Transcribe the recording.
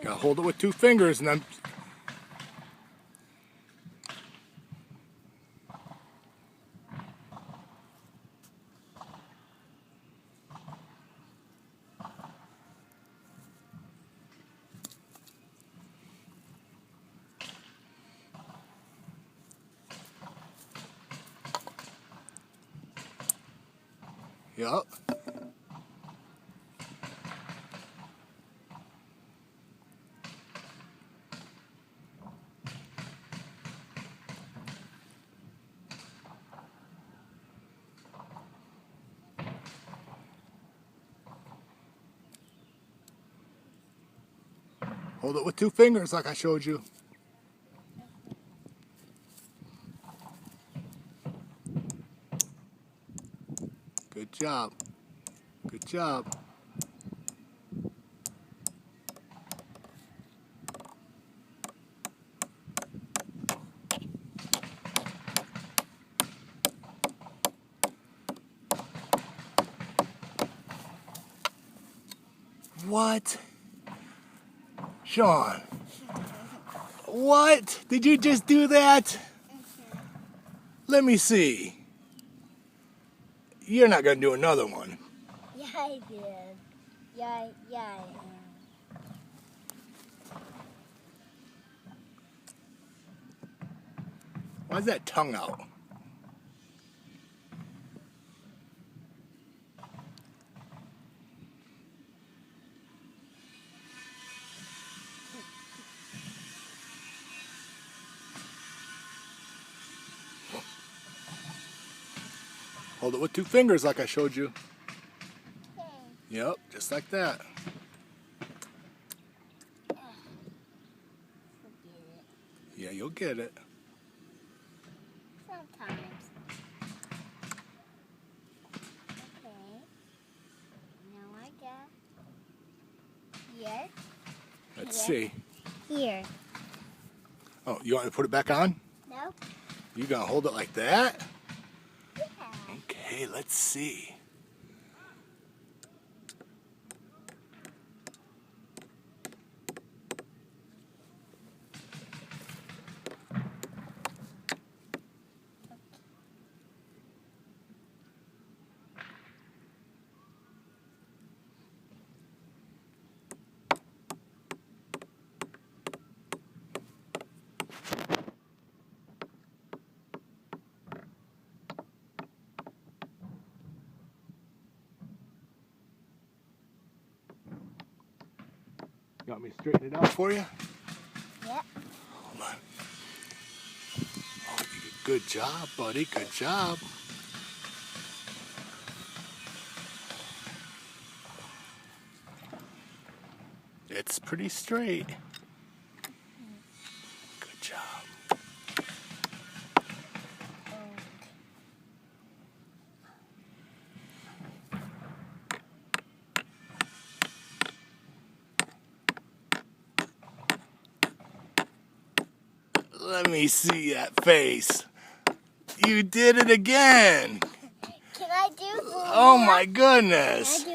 Gotta hold it with 2 fingers and then... Yup. Hold it with 2 fingers like I showed you. Good job. Good job. What? Sean, what? Did you just do that? Let me see. You're not going to do another one. Yeah, I did. Yeah, I am. Why's that tongue out? Hold it with 2 fingers like I showed you. Yep, just like that. Yeah, you'll get it. Sometimes. Okay. Now I got here. Let's see. Here. Oh, you want me to put it back on? No? You gonna hold it like that? Yeah. Okay, let's see. You want me to straighten it out for you? Yep. Hold on. Oh, good job, buddy. Good job. It's pretty straight. Good job. Let me see that face. You did it again. Can I do? Oh my goodness. Can I do